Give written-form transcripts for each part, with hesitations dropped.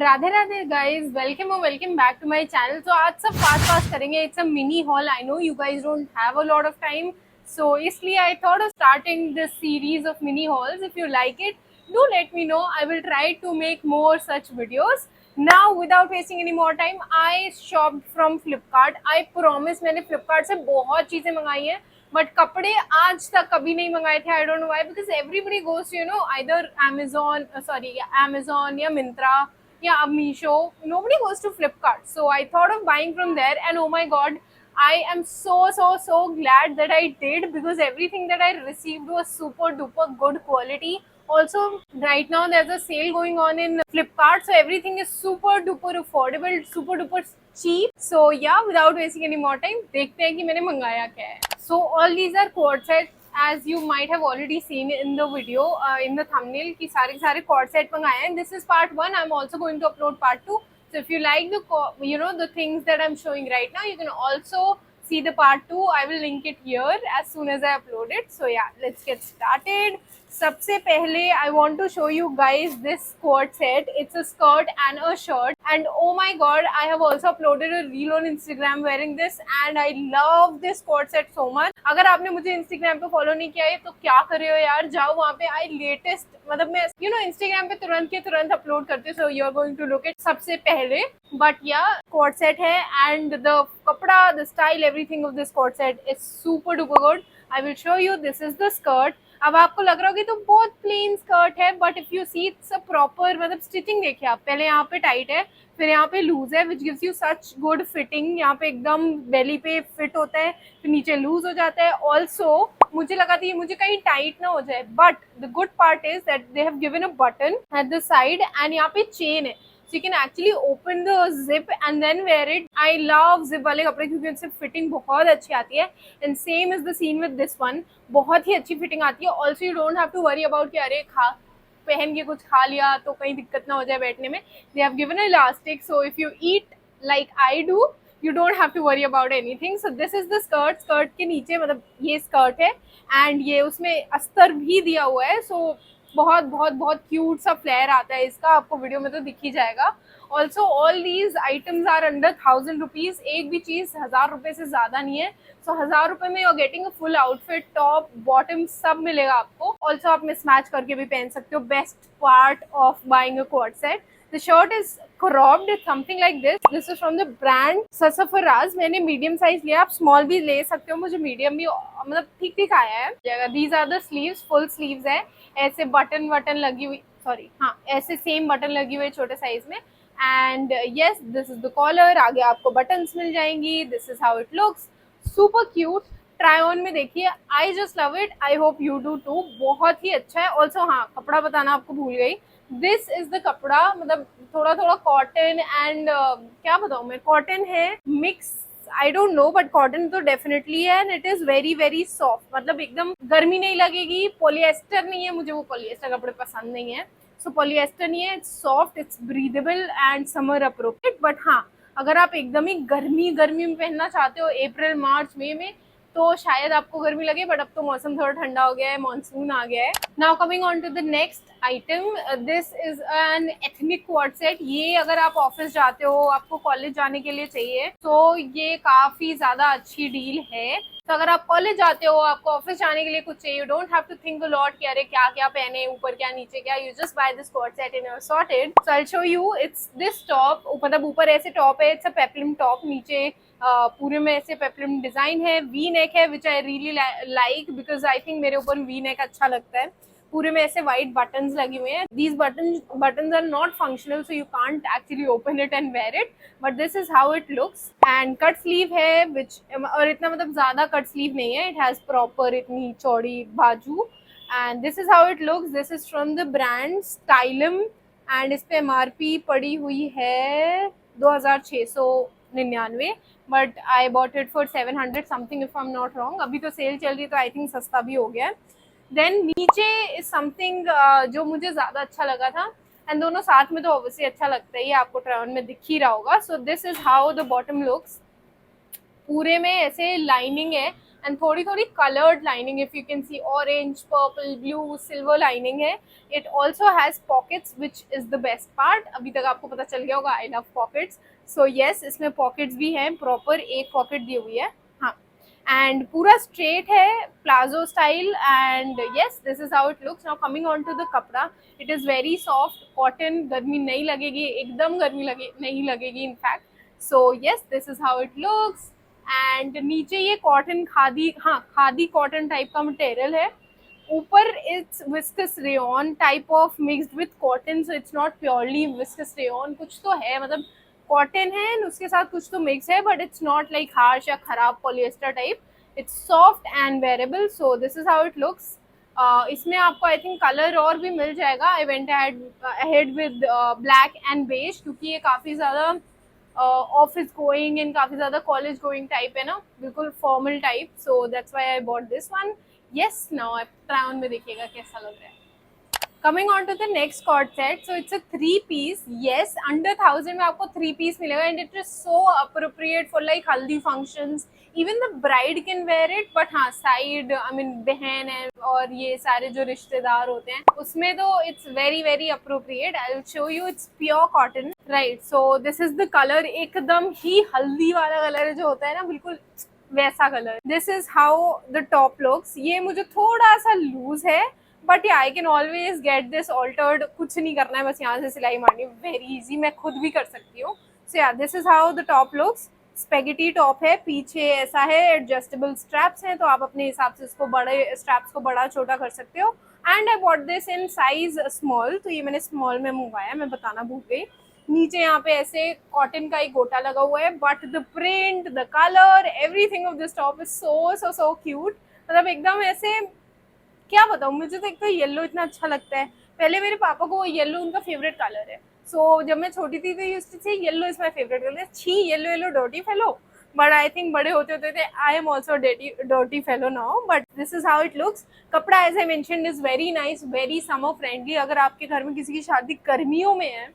Radhe Radhe guys, welcome back to my channel. तो आज सब फास्ट करेंगे। It's a mini haul. I know you guys don't have a lot of time, so इसलिए I thought of starting this series of mini hauls. If you like it, do let me know. I will try to make more such videos. Now without wasting any more time, I shopped from Flipkart. I promise, मैंने Flipkart से बहुत चीजें मंगाई हैं, but कपड़े आज तक कभी नहीं मंगाए थे। I don't know why, because everybody goes you know either Amazon या Myntra yeah Meesho. Nobody goes to Flipkart, so I thought of buying from there, and oh my god, I am so glad that I did, because everything that I received was super duper good quality. Also, right now there's a sale going on in Flipkart, so everything is super duper affordable, super duper cheap. So yeah, without wasting any more time, देखते हैं कि मैंने मंगाया क्या है. So all these are cord sets, as you might have already seen in the video, in the thumbnail, कि सारे cord set मंगाए हैं. This is part 1. I'm also going to upload part 2. So if you like the things that I'm showing right now, you can also see the part 2. I will link it here as soon as I upload it. So yeah, let's get started. सबसे पहले I want to show you guys this cord set. It's a skirt and a shirt, and oh my god, I have also uploaded a reel on Instagram wearing this, and I love this cord set so much. अगर आपने मुझे Instagram पे follow नहीं किया है तो क्या कर रहे हो यार, जाओ वहाँ पे. I latest, मतलब मैं Instagram पे तुरंत के तुरंत upload करती हूँ, so you are going to look at सबसे पहले. But yeah, cord set है, and the कपड़ा, the style, everything of this cord set is super duper good. I will show you. This is the skirt. अब आपको लग रहा होगा तो बहुत प्लेन स्कर्ट है, but if you see it's a proper, मतलब स्टिचिंग देखिए आप. पहले यहाँ पे टाइट है, फिर यहाँ पे लूज है, which gives you such good fitting. यहाँ पे एकदम बेली पे फिट होता है, फिर नीचे लूज हो जाता है. ऑल्सो मुझे लगा था ये मुझे कहीं टाइट ना हो जाए, but the good part is that they have given a button at the side, and यहाँ पे चेन है, so you can actually open the zip and then wear it. I love zip वाले कपड़े क्योंकि उनसे फिटिंग बहुत अच्छी आती है, and same is the scene with this one. बहुत ही अच्छी फिटिंग आती है. Also you don't have to worry about कि अरे पहन के कुछ खा लिया तो कहीं दिक्कत ना हो जाए बैठने में. They have given a elastic, so if you eat like I do, you don't have to worry about anything. So this is the skirt. Skirt के नीचे, मतलब ये स्कर्ट है, एंड ये उसमें अस्तर भी दिया हुआ है. सो बहुत क्यूट सा फ्लेयर आता है इसका. आपको वीडियो में तो दिख ही जाएगा. Also all these items are under 1000 rupees. एक भी चीज 1000 रुपए से ज्यादा नहीं है. सो 1000 रुपए में you are getting a full outfit, top bottom सब मिलेगा आपको. ऑल्सो आप मिसमैच करके भी पहन सकते हो. Best part of buying a quad set. The shirt is cropped, it's something like this. This is from the brand Sassafras. मैंने मीडियम साइज लिया, आप स्मॉल भी ले सकते हो. मुझे मीडियम भी मतलब ठीक ठीक आया है. These are the sleeves, full sleeves है. ऐसे बटन लगी हुई, सॉरी हाँ, ऐसे सेम बटन लगी हुई छोटे साइज में. And yes, this is the collar. आगे आपको बटन्स मिल जाएंगी. This is how it looks. Super cute. Try on में देखिए. I just love it. I hope you do too. बहुत ही अच्छा है. ऑल्सो हाँ, कपड़ा बताना आपको भूल गई. दिस इज द कपड़ा, मतलब थोड़ा कॉटन एंड क्या बताऊँ मैं, कॉटन है mix, I don't know, but cotton तो डेफिनेटली है. And it is very soft, मतलब एकदम गर्मी नहीं लगेगी. पॉलिएस्टर नहीं है, मुझे वो पॉलिएस्टर कपड़े पसंद नहीं है. सो पॉलिएस्टर नहीं है. It's soft, it's breathable and summer appropriate. But हाँ, अगर आप एकदम ही गर्मी में पहनना चाहते हो अप्रैल मार्च मई में, तो शायद आपको गर्मी लगे. बट अब तो मौसम थोड़ा ठंडा हो गया है, मानसून आ गया है. Now coming on to the next item. This is an ethnic coord set. ये अगर आप ऑफिस जाते हो, आपको कॉलेज जाने के लिए चाहिए, तो ये काफी ज्यादा अच्छी डील है. तो अगर आप कॉलेज जाते हो, आपको ऑफिस जाने के लिए कुछ चाहिए, you don't have to think a lot कि अरे क्या पहने, ऊपर क्या नीचे क्या. You just buy this quad set and you are sorted. So I will show you. It's this top, मतलब ऊपर ऐसे टॉप है. It's a peplum top. नीचे पूरे में ऐसे पेप्लम डिजाइन है. वी नेक है, which I really like, because I think मेरे ऊपर वी नेक अच्छा लगता है. पूरे में ऐसे व्हाइट बटन्स लगे हुए हैं. These buttons are not functional, so you can't actually open it and wear it, but this is how it looks. And cut sleeve है, विच, और इतना मतलब ज्यादा कट स्लीव नहीं है. इट हैज प्रॉपर इतनी चौड़ी बाजू. And this is how it looks. This is from the brand Stylam, and इस पे MRP पड़ी हुई है 2699, but I bought it for 700 something if I am not wrong. अभी तो सेल चल रही है, तो आई थिंक सस्ता भी हो गया है. देन नीचे इज समथिंग जो मुझे ज्यादा अच्छा लगा था, एंड दोनों साथ में तो ऑब्वियसली अच्छा लगता है, ये आपको ट्राई ऑन में दिख ही रहा होगा. So this is how the bottom looks. पूरे में ऐसे लाइनिंग है, एंड थोड़ी थोड़ी coloured lining, if you can see orange, purple, blue, silver lining है. It also has pockets which is the best part. अभी तक आपको पता चल गया होगा I love pockets. So yes, इसमें पॉकेट्स भी हैं, प्रॉपर एक पॉकेट दी हुई है. हाँ, एंड पूरा स्ट्रेट है, palazzo style. And yes, this is how it looks. Now coming on to the कपड़ा, it is very soft cotton. गर्मी नहीं लगेगी, एकदम गर्मी नहीं लगेगी in fact. So yes, this is how it looks. And नीचे ये कॉटन खादी, हाँ खादी कॉटन टाइप का मटेरियल है. ऊपर it's viscose rayon type of mixed with cotton, so it's not purely viscose rayon. कुछ तो है, मतलब कॉटन है उसके साथ कुछ तो मिक्स है, but it's not like harsh या खराब polyester type. It's soft and wearable. So this is how it looks. इसमें आपको आई थिंक कलर और भी मिल जाएगा. I went ahead with black and beige, क्योंकि ये काफ़ी ज़्यादा ऑफिस गोइंग एंड काफ़ी ज़्यादा कॉलेज गोइंग टाइप है ना, बिल्कुल formal type. So that's why I bought this one. Yes, now आप ट्राई ऑन में देखिएगा कैसा लग रहा है. Coming on to the next cord set, so it's a 3-piece. Yes, under 1000 में आपको 3-piece मिलेगा, and it is so appropriate for like haldi functions. Even the bride can wear it, but हाँ side, I mean बहन है और ये सारे जो रिश्तेदार होते हैं उसमें तो it's very very appropriate. I'll show you, it's pure cotton, right? So this is the color, एकदम ही हल्दी वाला कलर जो होता है ना, बिल्कुल वैसा colour. This is how the top looks. ये मुझे थोड़ा सा लूज है, बट या I can always get this altered. कुछ नहीं करना है, बस यहाँ से सिलाई मारनी, वेरी इजी, मैं खुद भी कर सकती हूँ. सो या this is how the top looks. Spaghetti top है, पीछे ऐसा है, एडजस्टेबल स्ट्रैप्स हैं, तो आप अपने हिसाब से इसको बड़े स्ट्रैप्स को बड़ा छोटा कर सकते हो. And I bought this in size small, तो ये मैंने स्मॉल में मंगवाया, मैं बताना भूल गई. नीचे यहाँ पे ऐसे कॉटन का एक गोटा लगा हुआ है, but the print, the colour, everything of this top is so so so cute. मतलब एकदम ऐसे, क्या बताऊँ, मुझे तो एक तो येलो इतना अच्छा लगता है. पहले मेरे पापा को येलो उनका फेवरेट कलर है. सो जब मैं छोटी थी तो used to say yellow is my favourite colour. छी, yellow yellow dirty fellow. But I think बड़े होते होते I am also dirty fellow now. But this is how it looks. कपड़ा as I mentioned is very nice, very summer friendly. अगर आपके घर में किसी की शादी गर्मियों में है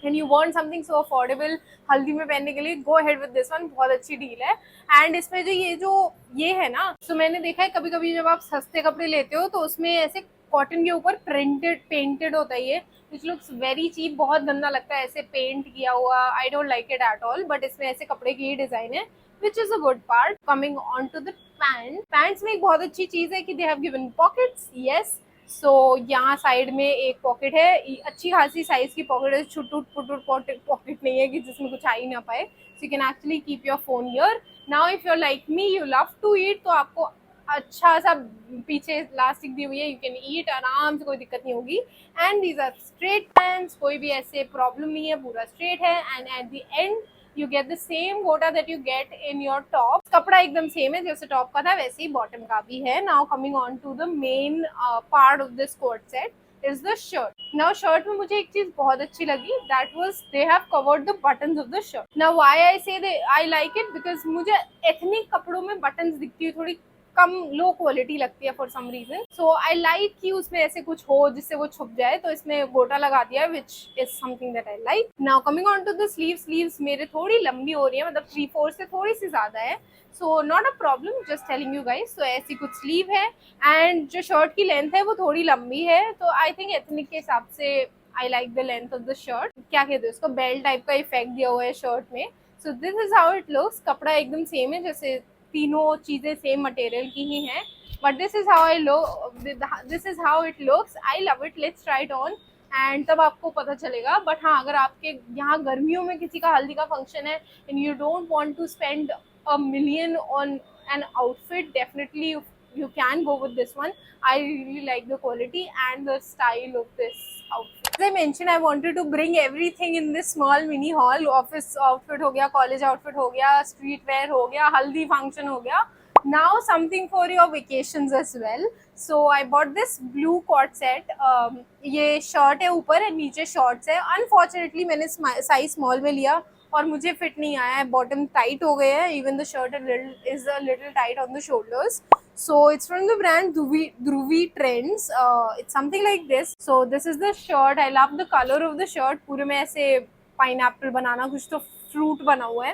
and you want something so affordable हल्दी में पहनने के लिए, go ahead with this one. बहुत अच्छी डील है. एंड इसमें जो ये है ना, तो मैंने देखा है कभी कभी जब आप सस्ते कपड़े लेते हो तो उसमें ऐसे कॉटन के ऊपर पेंटेड होता है, ये विच लुक्स वेरी चीप. बहुत गंदा लगता है ऐसे पेंट किया हुआ. I don't like it at all. But इसमें ऐसे कपड़े की ही डिजाइन है, which is a good part. Coming on to the pants में एक बहुत अच्छी चीज है कि they have given pockets. Yes, so यहाँ साइड में एक पॉकेट है, अच्छी खासी साइज की पॉकेट है. छुटूट पुटूट पॉकेट नहीं है कि जिसमें कुछ आ ही ना पाए. So you can actually keep your phone here. Now if you like me, you love to eat, तो आपको अच्छा सा पीछे इलास्टिक दी हुई है, यू कैन ईट आराम से, कोई दिक्कत नहीं होगी. And these are straight pants, कोई भी ऐसे प्रॉब्लम नहीं है, पूरा स्ट्रेट है. And at the end you get the same गोटा that you get in your top. कपड़ा एकदम सेम है, जैसे टॉप का था वैसे ही बॉटम का भी है. Now coming on to the main part of this coat set is the shirt. Now shirt में मुझे एक चीज बहुत अच्छी लगी, that was they have covered the buttons of the shirt. Now why I say I like it, because मुझे ethnic कपड़ों में buttons दिखती है थोड़ी कम, लो क्वालिटी लगती है for some reason. So I like कि उसमें ऐसे कुछ हो जिससे वो छुप जाए, तो इसमें गोटा लगा दिया, which is something that I like. Now coming on to the sleeves मेरे थोड़ी लंबी हो रही है, मतलब 3/4 से थोड़ी सी ज्यादा है. So not a problem, just telling you guys. So ऐसी कुछ स्लीव है. एंड जो शर्ट की लेंथ है वो थोड़ी लंबी है, तो आई थिंक एथनिक के हिसाब से I like the length of the shirt. क्या कहते हैं उसको, बेल्ट टाइप का इफेक्ट दिया हुआ है शर्ट में. सो this is how it looks. कपड़ा एकदम सेम है, जैसे तीनों चीजें सेम मटेरियल की ही हैं. But this is how it looks. I love it. Let's try it on and तब आपको पता चलेगा. बट हाँ, अगर आपके यहाँ गर्मियों में किसी का हल्दी का फंक्शन है and you don't want to spend a million on an outfit, definitely you can go with this one. I really like the quality and the style of this outfit. As I mentioned, I wanted to bring everything in this small mini haul. Office outfit हो गया, college outfit हो गया, street wear हो गया, haldi function हो गया. Now something for your vacations as well. So I bought this blue coat set. ये shirt है ऊपर, नीचे shorts है. Unfortunately मैंने size small में लिया और मुझे फिट नहीं आया है. बॉटम टाइट हो गए हैं. Even the shirt is a little tight on the shoulders. So it's from the brand Dhruvi Trends. It's something like this. So this is the shirt. I love the color of the shirt. पूरे में ऐसे pineapple बनाना, कुछ तो fruit बना हुआ है.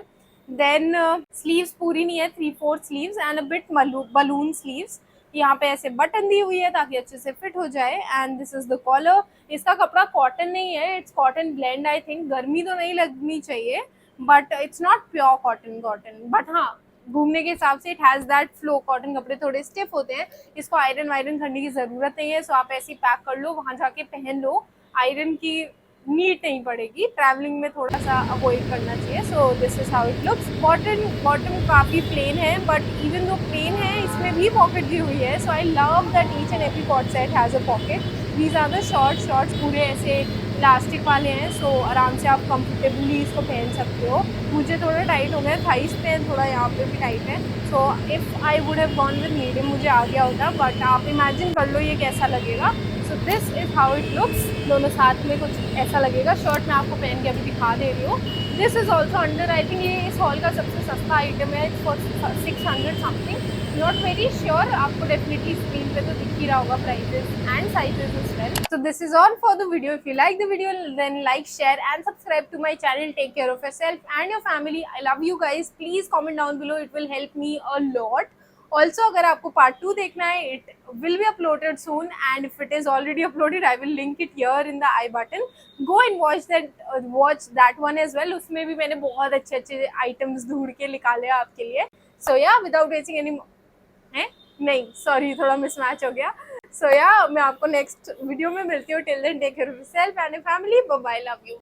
Then sleeves पूरी नहीं है, 3/4 sleeves and a bit balloon sleeves. यहाँ पे ऐसे बटन दी हुई है ताकि अच्छे से फिट हो जाए। And this is the collar. इसका कपड़ा कॉटन नहीं है, it's cotton blend I think. गर्मी तो नहीं लगनी चाहिए but it's not pure cotton cotton, but हाँ घूमने के हिसाब से it has that flow. Cotton कपड़े थोड़े स्टिफ होते हैं, इसको आयरन वायरन करने की ज़रूरत नहीं है। सो आप ऐसे ही पैक कर लो, वहाँ जाके पहन लो। आयरन की नीड नहीं पड़ेगी, ट्रैवलिंग में थोड़ा सा अवॉइड करना चाहिए। So this is how it looks. Bottom काफ़ी प्लेन है, बट इवन दो प्लेन है इसमें भी पॉकेट दी हुई है। So I love that each and every co-ord set has a pocket. These are the shorts पूरे ऐसे इलास्टिक वाले हैं। सो आराम से आप कंफर्टेबली इसको पहन सकते हो। मुझे थोड़ा टाइट हो गया, थाइस पे थोड़ा यहाँ पे भी टाइट है। So if I would have gone with medium मुझे आ गया होता, बट आप इमेजिन कर लो ये कैसा लगेगा। सो this is how it looks. दोनों साथ में कुछ ऐसा लगेगा। शर्ट मैं आपको पहन के अभी दिखा दे रही हूँ। This is also under, I think ये इस हॉल का सबसे सस्ता आइटम है, for 600 something. Not very sure, आपको डेफिनेटली स्क्रीन पे तो दिख ही रहा होगा prices and sizes as well. So this is all for the video. If you like the video, then like, share and subscribe to my channel. Take care of yourself and your family. I love you guys. Please comment down below, it will help me a lot. Also, अगर आपको part 2 देखना है, it will be uploaded soon, and if it is already uploaded, I will link it here in the I button. Go and watch that one as well. उसमें भी मैंने बहुत अच्छे अच्छे items ढूंढ के निकाले आपके लिए. So yeah, without wasting any है नहीं, सॉरी थोड़ा मिसमैच हो गया। सो या मैं आपको नेक्स्ट वीडियो में मिलती हूँ। Till then take care of yourself and your family. Bye bye, love you.